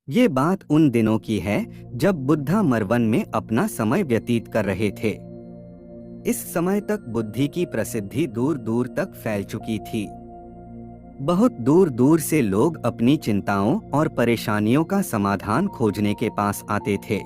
ये बात उन दिनों की है जब बुद्धा मरवन में अपना समय व्यतीत कर रहे थे। इस समय तक बुद्धि की प्रसिद्धि दूर दूर तक फैल चुकी थी। बहुत दूर दूर से लोग अपनी चिंताओं और परेशानियों का समाधान खोजने के पास आते थे।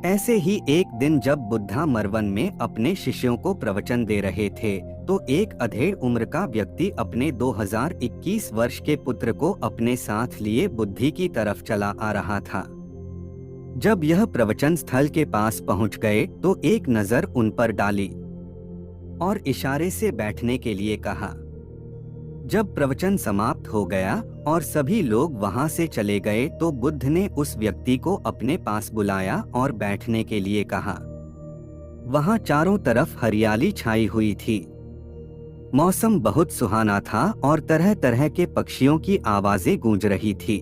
ऐसे ही एक दिन जब बुद्धा मरवन में अपने शिष्यों को प्रवचन दे रहे थे, तो एक अधेड़ उम्र का व्यक्ति अपने 2021 वर्ष के पुत्र को अपने साथ लिए बुद्धि की तरफ चला आ रहा था। जब यह प्रवचन स्थल के पास पहुंच गए तो एक नजर उन पर डाली और इशारे से बैठने के लिए कहा। जब प्रवचन समाप्त हो गया और सभी लोग वहां से चले गए तो बुद्ध ने उस व्यक्ति को अपने पास बुलाया और बैठने के लिए कहा। वहां चारों तरफ हरियाली छाई हुई थी। मौसम बहुत सुहाना था और तरह तरह के पक्षियों की आवाजें गूंज रही थी।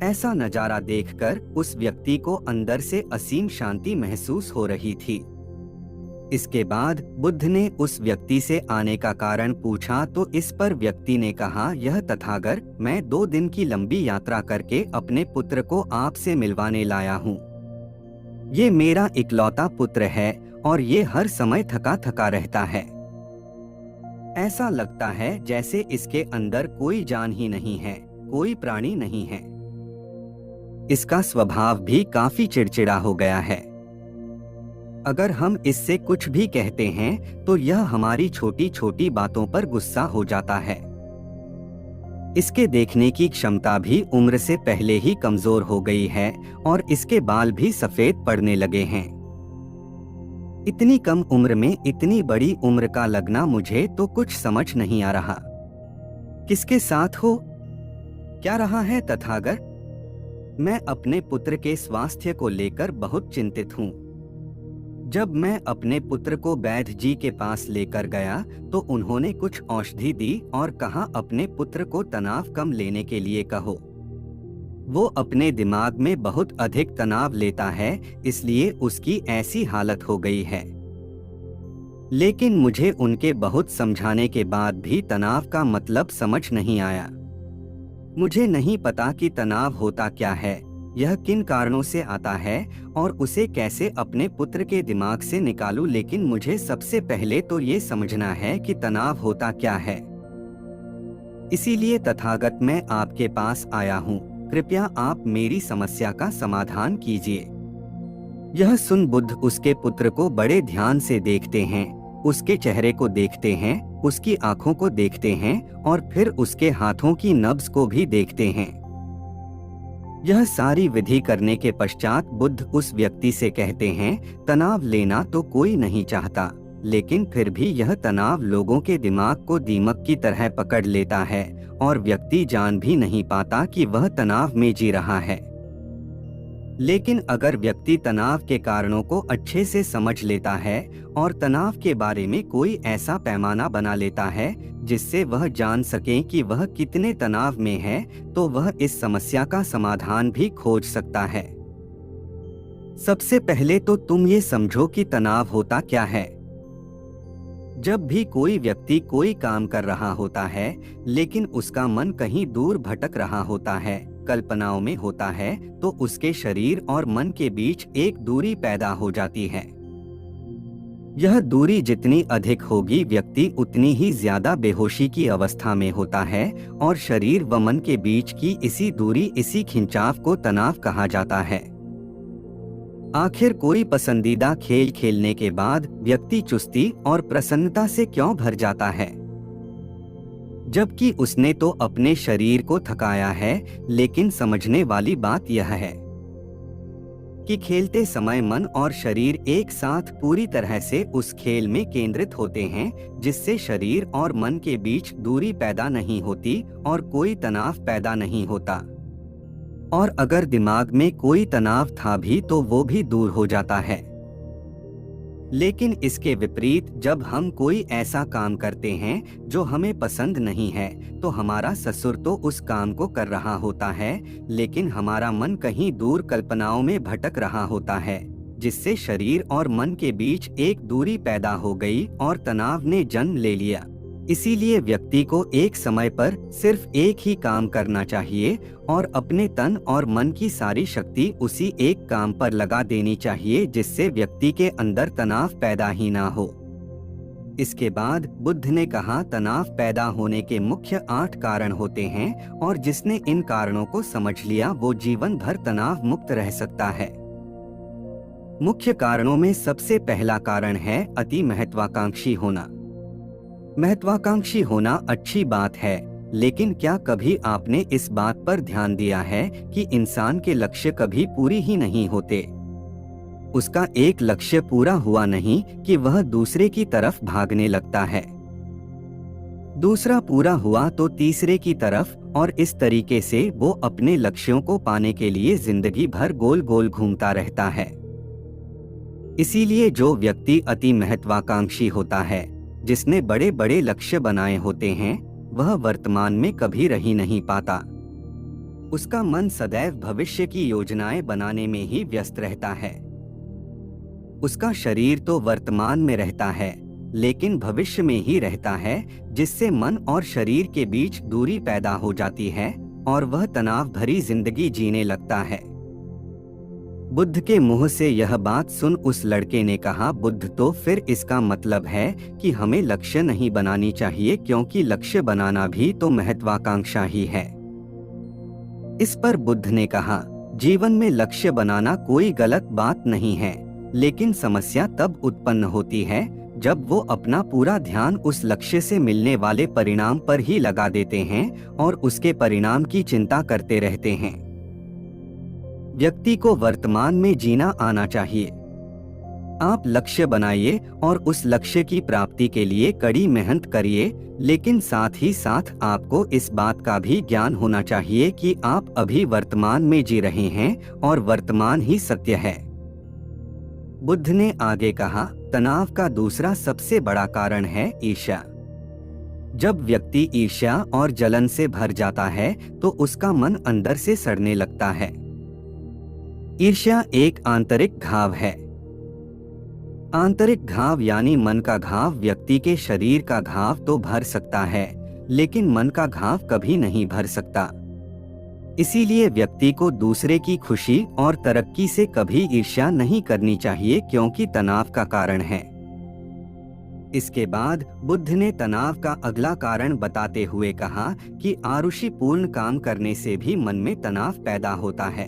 ऐसा नजारा देखकर उस व्यक्ति को अंदर से असीम शांति महसूस हो रही थी। इसके बाद बुद्ध ने उस व्यक्ति से आने का कारण पूछा तो इस पर व्यक्ति ने कहा, यह तथागत, मैं 2 दिन की लंबी यात्रा करके अपने पुत्र को आपसे मिलवाने लाया हूँ। ये मेरा इकलौता पुत्र है और ये हर समय थका थका रहता है। ऐसा लगता है जैसे इसके अंदर कोई जान ही नहीं है, कोई प्राणी नहीं है। इसका स्वभाव भी काफी चिड़चिड़ा हो गया है। अगर हम इससे कुछ भी कहते हैं तो यह हमारी छोटी छोटी बातों पर गुस्सा हो जाता है। इसके देखने की क्षमता भी उम्र से पहले ही कमजोर हो गई है और इसके बाल भी सफेद पड़ने लगे हैं। इतनी कम उम्र में इतनी बड़ी उम्र का लगना मुझे तो कुछ समझ नहीं आ रहा। किसके साथ हो? क्या रहा है तथागत? मैं अपने पुत्र के स्वास्थ्य को लेकर बहुत चिंतित हूँ। जब मैं अपने पुत्र को वैद्य जी के पास लेकर गया तो उन्होंने कुछ औषधि दी और कहा, अपने पुत्र को तनाव कम लेने के लिए कहो। वो अपने दिमाग में बहुत अधिक तनाव लेता है, इसलिए उसकी ऐसी हालत हो गई है। लेकिन मुझे उनके बहुत समझाने के बाद भी तनाव का मतलब समझ नहीं आया। मुझे नहीं पता कि तनाव होता क्या है, यह किन कारणों से आता है और उसे कैसे अपने पुत्र के दिमाग से निकालूं, लेकिन मुझे सबसे पहले तो ये समझना है कि तनाव होता क्या है। इसीलिए तथागत मैं आपके पास आया हूँ, कृपया आप मेरी समस्या का समाधान कीजिए। यह सुन बुद्ध उसके पुत्र को बड़े ध्यान से देखते हैं, उसके चेहरे को देखते हैं, उसकी आंखों को देखते हैं और फिर उसके हाथों की नब्ज को भी देखते हैं। यह सारी विधि करने के पश्चात बुद्ध उस व्यक्ति से कहते हैं, तनाव लेना तो कोई नहीं चाहता, लेकिन फिर भी यह तनाव लोगों के दिमाग को दीमक की तरह पकड़ लेता है और व्यक्ति जान भी नहीं पाता कि वह तनाव में जी रहा है। लेकिन अगर व्यक्ति तनाव के कारणों को अच्छे से समझ लेता है और तनाव के बारे में कोई ऐसा पैमाना बना लेता है जिससे वह जान सके कि वह कितने तनाव में है, तो वह इस समस्या का समाधान भी खोज सकता है। सबसे पहले तो तुम ये समझो कि तनाव होता क्या है। जब भी कोई व्यक्ति कोई काम कर रहा होता है लेकिन उसका मन कहीं दूर भटक रहा होता है, कल्पनाओं में होता है, तो उसके शरीर और मन के बीच एक दूरी पैदा हो जाती है। यह दूरी जितनी अधिक होगी, व्यक्ति उतनी ही ज्यादा बेहोशी की अवस्था में होता है और शरीर व मन के बीच की इसी दूरी, इसी खिंचाव को तनाव कहा जाता है। आखिर कोई पसंदीदा खेल खेलने के बाद व्यक्ति चुस्ती और प्रसन्नता से क्यों भर जाता है, जबकि उसने तो अपने शरीर को थकाया है। लेकिन समझने वाली बात यह है कि खेलते समय मन और शरीर एक साथ पूरी तरह से उस खेल में केंद्रित होते हैं, जिससे शरीर और मन के बीच दूरी पैदा नहीं होती और कोई तनाव पैदा नहीं होता। और अगर दिमाग में कोई तनाव था भी तो वो भी दूर हो जाता है। लेकिन इसके विपरीत जब हम कोई ऐसा काम करते हैं जो हमें पसंद नहीं है, तो हमारा ससुर तो उस काम को कर रहा होता है, लेकिन हमारा मन कहीं दूर कल्पनाओं में भटक रहा होता है, जिससे शरीर और मन के बीच एक दूरी पैदा हो गई और तनाव ने जन्म ले लिया। इसीलिए व्यक्ति को एक समय पर सिर्फ एक ही काम करना चाहिए और अपने तन और मन की सारी शक्ति उसी एक काम पर लगा देनी चाहिए, जिससे व्यक्ति के अंदर तनाव पैदा ही ना हो। इसके बाद बुद्ध ने कहा, तनाव पैदा होने के मुख्य 8 कारण होते हैं और जिसने इन कारणों को समझ लिया वो जीवन भर तनाव मुक्त रह सकता है। मुख्य कारणों में सबसे पहला कारण है अति महत्वाकांक्षी होना। महत्वाकांक्षी होना अच्छी बात है, लेकिन क्या कभी आपने इस बात पर ध्यान दिया है कि इंसान के लक्ष्य कभी पूरी ही नहीं होते। उसका एक लक्ष्य पूरा हुआ नहीं कि वह दूसरे की तरफ भागने लगता है, दूसरा पूरा हुआ तो तीसरे की तरफ, और इस तरीके से वो अपने लक्ष्यों को पाने के लिए जिंदगी भर गोल गोल घूमता रहता है। इसीलिए जो व्यक्ति अति महत्वाकांक्षी होता है, जिसने बड़े बड़े लक्ष्य बनाए होते हैं, वह वर्तमान में कभी रह ही नहीं पाता। उसका मन सदैव भविष्य की योजनाएं बनाने में ही व्यस्त रहता है। उसका शरीर तो वर्तमान में रहता है, लेकिन भविष्य में ही रहता है, जिससे मन और शरीर के बीच दूरी पैदा हो जाती है और वह तनाव भरी जिंदगी जीने लगता है। बुद्ध के मुंह से यह बात सुन उस लड़के ने कहा, बुद्ध, तो फिर इसका मतलब है कि हमें लक्ष्य नहीं बनानी चाहिए, क्योंकि लक्ष्य बनाना भी तो महत्वाकांक्षा ही है। इस पर बुद्ध ने कहा, जीवन में लक्ष्य बनाना कोई गलत बात नहीं है, लेकिन समस्या तब उत्पन्न होती है जब वो अपना पूरा ध्यान उस लक्ष्य से मिलने वाले परिणाम पर ही लगा देते हैं और उसके परिणाम की चिंता करते रहते हैं। व्यक्ति को वर्तमान में जीना आना चाहिए। आप लक्ष्य बनाइए और उस लक्ष्य की प्राप्ति के लिए कड़ी मेहनत करिए, लेकिन साथ ही साथ आपको इस बात का भी ज्ञान होना चाहिए कि आप अभी वर्तमान में जी रहे हैं और वर्तमान ही सत्य है। बुद्ध ने आगे कहा, तनाव का दूसरा सबसे बड़ा कारण है ईर्ष्या। जब व्यक्ति ईर्ष्या और जलन से भर जाता है तो उसका मन अंदर से सड़ने लगता है। ईर्ष्या एक आंतरिक घाव है। आंतरिक घाव यानी मन का घाव व्यक्ति के शरीर का घाव तो भर सकता है, लेकिन मन का घाव कभी नहीं भर सकता। इसीलिए व्यक्ति को दूसरे की खुशी और तरक्की से कभी ईर्ष्या नहीं करनी चाहिए, क्योंकि तनाव का कारण है। इसके बाद बुद्ध ने तनाव का अगला कारण बताते हुए कहा कि आरुषिपूर्ण काम करने से भी मन में तनाव पैदा होता है।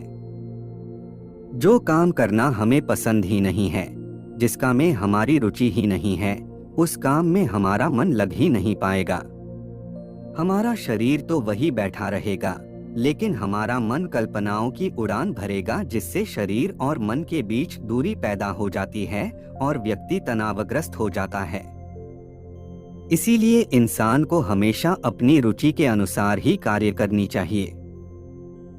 जो काम करना हमें पसंद ही नहीं है, जिसका में हमारी रुचि ही नहीं है, उस काम में हमारा मन लग ही नहीं पाएगा। हमारा शरीर तो वही बैठा रहेगा, लेकिन हमारा मन कल्पनाओं की उड़ान भरेगा, जिससे शरीर और मन के बीच दूरी पैदा हो जाती है और व्यक्ति तनावग्रस्त हो जाता है। इसीलिए इंसान को हमेशा अपनी रुचि के अनुसार ही कार्य करनी चाहिए।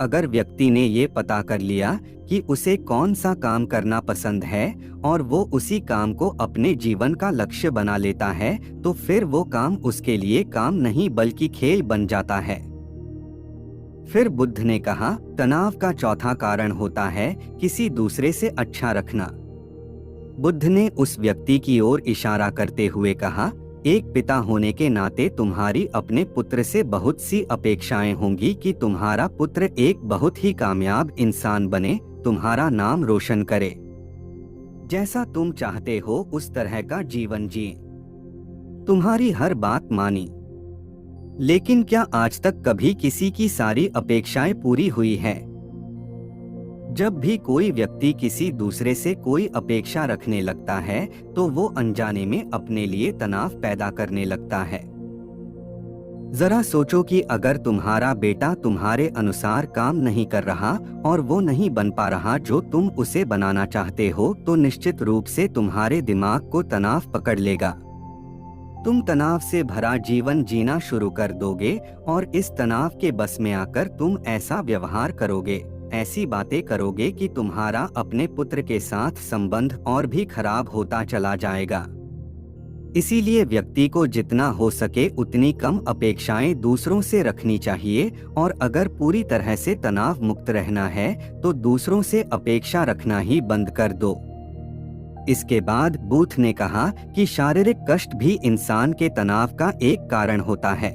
अगर व्यक्ति ने ये पता कर लिया कि उसे कौन सा काम करना पसंद है और वो उसी काम को अपने जीवन का लक्ष्य बना लेता है, तो फिर वो काम उसके लिए काम नहीं बल्कि खेल बन जाता है। फिर बुद्ध ने कहा, तनाव का चौथा कारण होता है किसी दूसरे से अच्छा रखना। बुद्ध ने उस व्यक्ति की ओर इशारा करते हुए कहा, एक पिता होने के नाते तुम्हारी अपने पुत्र से बहुत सी अपेक्षाएं होंगी कि तुम्हारा पुत्र एक बहुत ही कामयाब इंसान बने, तुम्हारा नाम रोशन करे, जैसा तुम चाहते हो उस तरह का जीवन जिए, तुम्हारी हर बात मानी। लेकिन क्या आज तक कभी किसी की सारी अपेक्षाएं पूरी हुई है? जब भी कोई व्यक्ति किसी दूसरे से कोई अपेक्षा रखने लगता है तो वो अनजाने में अपने लिए तनाव पैदा करने लगता है। जरा सोचो कि अगर तुम्हारा बेटा तुम्हारे अनुसार काम नहीं कर रहा और वो नहीं बन पा रहा जो तुम उसे बनाना चाहते हो, तो निश्चित रूप से तुम्हारे दिमाग को तनाव पकड़ लेगा। तुम तनाव से भरा जीवन जीना शुरू कर दोगे और इस तनाव के बस में आकर तुम ऐसा व्यवहार करोगे, ऐसी बातें करोगे कि तुम्हारा अपने पुत्र के साथ संबंध और भी खराब होता चला जाएगा। इसीलिए व्यक्ति को जितना हो सके उतनी कम अपेक्षाएं दूसरों से रखनी चाहिए, और अगर पूरी तरह से तनाव मुक्त रहना है तो दूसरों से अपेक्षा रखना ही बंद कर दो। इसके बाद बूथ ने कहा कि शारीरिक कष्ट भी इंसान के तनाव का एक कारण होता है।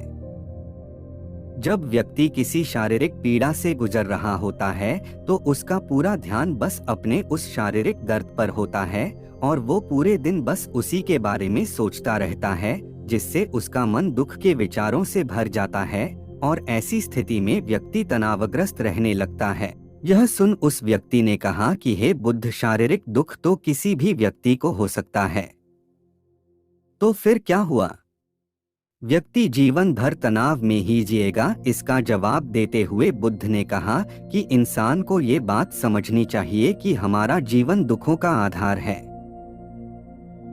जब व्यक्ति किसी शारीरिक पीड़ा से गुजर रहा होता है तो उसका पूरा ध्यान बस अपने उस शारीरिक दर्द पर होता है और वो पूरे दिन बस उसी के बारे में सोचता रहता है, जिससे उसका मन दुख के विचारों से भर जाता है और ऐसी स्थिति में व्यक्ति तनावग्रस्त रहने लगता है। यह सुन उस व्यक्ति ने कहा कि हे बुद्ध, शारीरिक दुख तो किसी भी व्यक्ति को हो सकता है, तो फिर क्या हुआ? व्यक्ति जीवन भर तनाव में ही जिएगा? इसका जवाब देते हुए बुद्ध ने कहा कि इंसान को ये बात समझनी चाहिए कि हमारा जीवन दुखों का आधार है।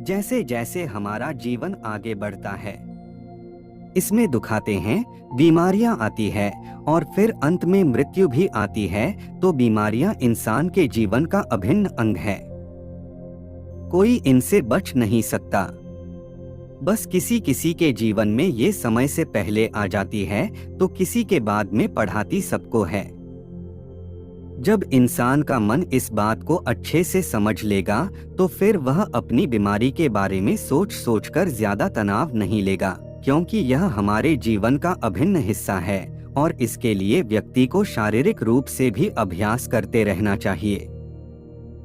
जैसे जैसे हमारा जीवन आगे बढ़ता है, इसमें दुख आते हैं, बीमारियां आती है और फिर अंत में मृत्यु भी आती है, तो बीमारियां इंसान के जीवन का अभिन्न अंग है। कोई इनसे बच नहीं सकता। बस किसी किसी के जीवन में ये समय से पहले आ जाती है तो किसी के बाद में पढ़ाती सबको है। जब इंसान का मन इस बात को अच्छे से समझ लेगा तो फिर वह अपनी बीमारी के बारे में सोच सोचकर ज्यादा तनाव नहीं लेगा, क्योंकि यह हमारे जीवन का अभिन्न हिस्सा है और इसके लिए व्यक्ति को शारीरिक रूप से भी अभ्यास करते रहना चाहिए।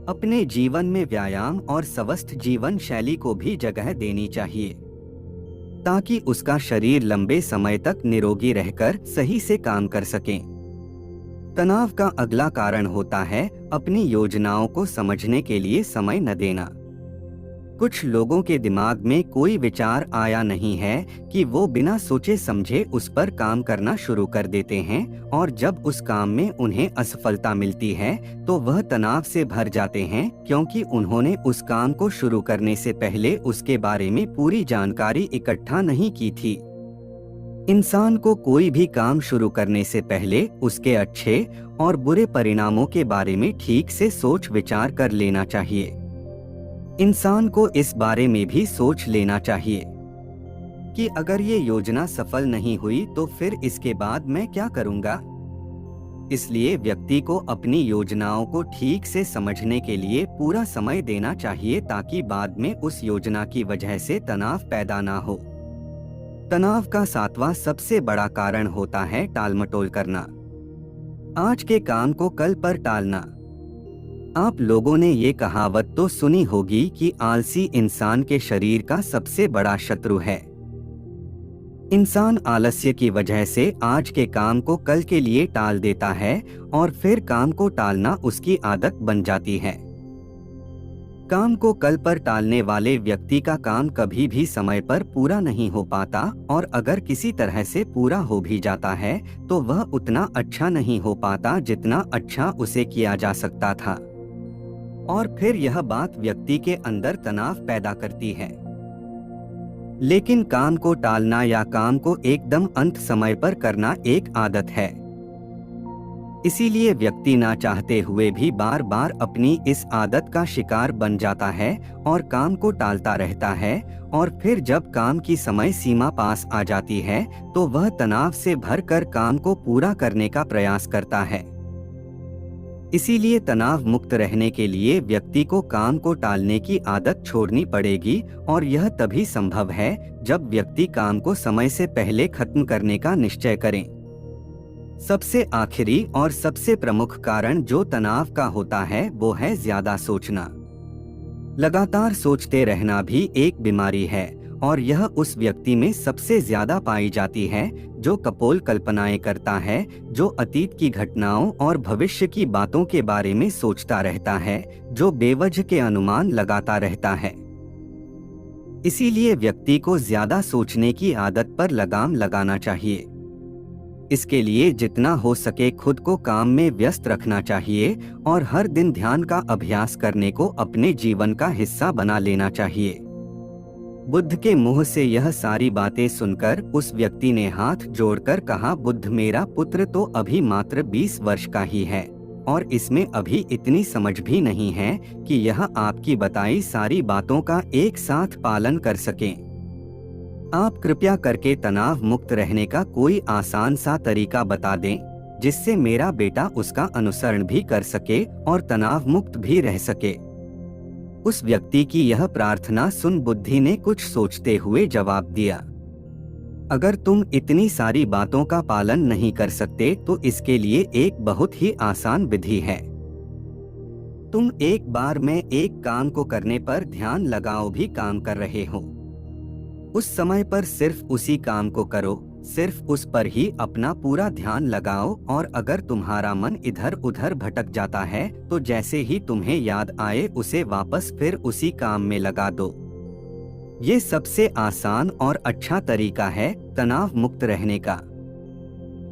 अपने जीवन में व्यायाम और स्वस्थ जीवन शैली को भी जगह देनी चाहिए ताकि उसका शरीर लंबे समय तक निरोगी रहकर सही से काम कर सके। तनाव का अगला कारण होता है अपनी योजनाओं को समझने के लिए समय न देना। कुछ लोगों के दिमाग में कोई विचार आया नहीं है कि वो बिना सोचे समझे उस पर काम करना शुरू कर देते हैं और जब उस काम में उन्हें असफलता मिलती है तो वह तनाव से भर जाते हैं, क्योंकि उन्होंने उस काम को शुरू करने से पहले उसके बारे में पूरी जानकारी इकट्ठा नहीं की थी। इंसान को कोई भी काम शुरू करने से पहले उसके अच्छे और बुरे परिणामों के बारे में ठीक से सोच विचार कर लेना चाहिए। इंसान को इस बारे में भी सोच लेना चाहिए कि अगर ये योजना सफल नहीं हुई तो फिर इसके बाद मैं क्या करूंगा। इसलिए व्यक्ति को अपनी योजनाओं को ठीक से समझने के लिए पूरा समय देना चाहिए ताकि बाद में उस योजना की वजह से तनाव पैदा ना हो। तनाव का 7वां सबसे बड़ा कारण होता है टालमटोल करना। आज के काम को कल पर टालना। आप लोगों ने ये कहावत तो सुनी होगी कि आलसी इंसान के शरीर का सबसे बड़ा शत्रु है। इंसान आलस्य की वजह से आज के काम को कल के लिए टाल देता है और फिर काम को टालना उसकी आदत बन जाती है। काम को कल पर टालने वाले व्यक्ति का काम कभी भी समय पर पूरा नहीं हो पाता और अगर किसी तरह से पूरा हो भी जाता है तो वह उतना अच्छा नहीं हो पाता जितना अच्छा उसे किया जा सकता था और फिर यह बात व्यक्ति के अंदर तनाव पैदा करती है। लेकिन काम को टालना या काम को एकदम अंत समय पर करना एक आदत है। इसीलिए व्यक्ति ना चाहते हुए भी बार बार अपनी इस आदत का शिकार बन जाता है और काम को टालता रहता है और फिर जब काम की समय सीमा पास आ जाती है तो वह तनाव से भरकर काम को पूरा करने का प्रयास करता है। इसीलिए तनाव मुक्त रहने के लिए व्यक्ति को काम को टालने की आदत छोड़नी पड़ेगी और यह तभी संभव है जब व्यक्ति काम को समय से पहले खत्म करने का निश्चय करें। सबसे आखिरी और सबसे प्रमुख कारण जो तनाव का होता है वो है ज्यादा सोचना। लगातार सोचते रहना भी एक बीमारी है और यह उस व्यक्ति में सबसे ज्यादा पाई जाती है जो कपोल कल्पनाएं करता है, जो अतीत की घटनाओं और भविष्य की बातों के बारे में सोचता रहता है, जो बेवजह के अनुमान लगाता रहता है। इसीलिए व्यक्ति को ज्यादा सोचने की आदत पर लगाम लगाना चाहिए। इसके लिए जितना हो सके खुद को काम में व्यस्त रखना चाहिए और हर दिन ध्यान का अभ्यास करने को अपने जीवन का हिस्सा बना लेना चाहिए। बुद्ध के मुंह से यह सारी बातें सुनकर उस व्यक्ति ने हाथ जोड़कर कहा, बुद्ध, मेरा पुत्र तो अभी मात्र 20 वर्ष का ही है और इसमें अभी इतनी समझ भी नहीं है कि यह आपकी बताई सारी बातों का एक साथ पालन कर सके। आप कृपया करके तनाव मुक्त रहने का कोई आसान सा तरीका बता दें जिससे मेरा बेटा उसका अनुसरण भी कर सके और तनाव मुक्त भी रह सके। उस व्यक्ति की यह प्रार्थना सुन बुद्धि ने कुछ सोचते हुए जवाब दिया, अगर तुम इतनी सारी बातों का पालन नहीं कर सकते तो इसके लिए एक बहुत ही आसान विधि है। तुम एक बार में एक काम को करने पर ध्यान लगाओ भी काम कर रहे हो, उस समय पर सिर्फ उसी काम को करो, सिर्फ उस पर ही अपना पूरा ध्यान लगाओ। और अगर तुम्हारा मन इधर उधर भटक जाता है तो जैसे ही तुम्हें याद आए उसे वापस फिर उसी काम में लगा दो। ये सबसे आसान और अच्छा तरीका है तनाव मुक्त रहने का।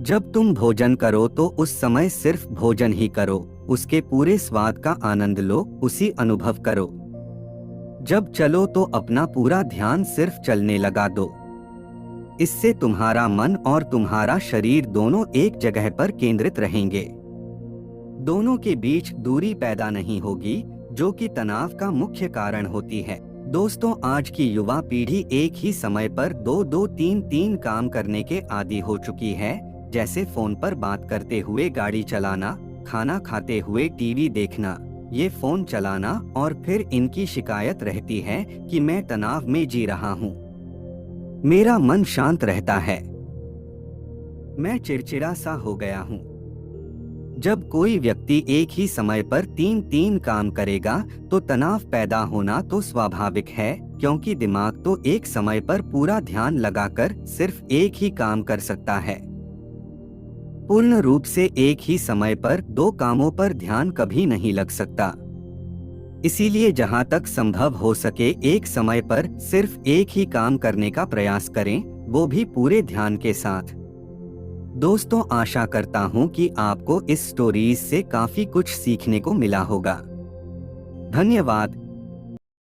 जब तुम भोजन करो तो उस समय सिर्फ भोजन ही करो, उसके पूरे स्वाद का आनंद लो, उसी अनुभव करो। जब चलो तो अपना पूरा ध्यान सिर्फ चलने लगा दो। इससे तुम्हारा मन और तुम्हारा शरीर दोनों एक जगह पर केंद्रित रहेंगे। दोनों के बीच दूरी पैदा नहीं होगी, जो कि तनाव का मुख्य कारण होती है। दोस्तों, आज की युवा पीढ़ी एक ही समय पर दो दो तीन तीन काम करने के आदी हो चुकी है, जैसे फोन पर बात करते हुए गाड़ी चलाना, खाना खाते हुए टीवी देखना, ये फोन चलाना, और फिर इनकी शिकायत रहती है कि मैं तनाव में जी रहा हूँ, मेरा मन शांत रहता है, मैं चिड़चिड़ा सा हो गया हूँ। जब कोई व्यक्ति एक ही समय पर तीन तीन काम करेगा तो तनाव पैदा होना तो स्वाभाविक है, क्योंकि दिमाग तो एक समय पर पूरा ध्यान लगाकर सिर्फ एक ही काम कर सकता है। पूर्ण रूप से एक ही समय पर दो कामों पर ध्यान कभी नहीं लग सकता। इसीलिए जहां तक संभव हो सके एक समय पर सिर्फ एक ही काम करने का प्रयास करें, वो भी पूरे ध्यान के साथ। दोस्तों, आशा करता हूं कि आपको इस स्टोरीज से काफी कुछ सीखने को मिला होगा। धन्यवाद।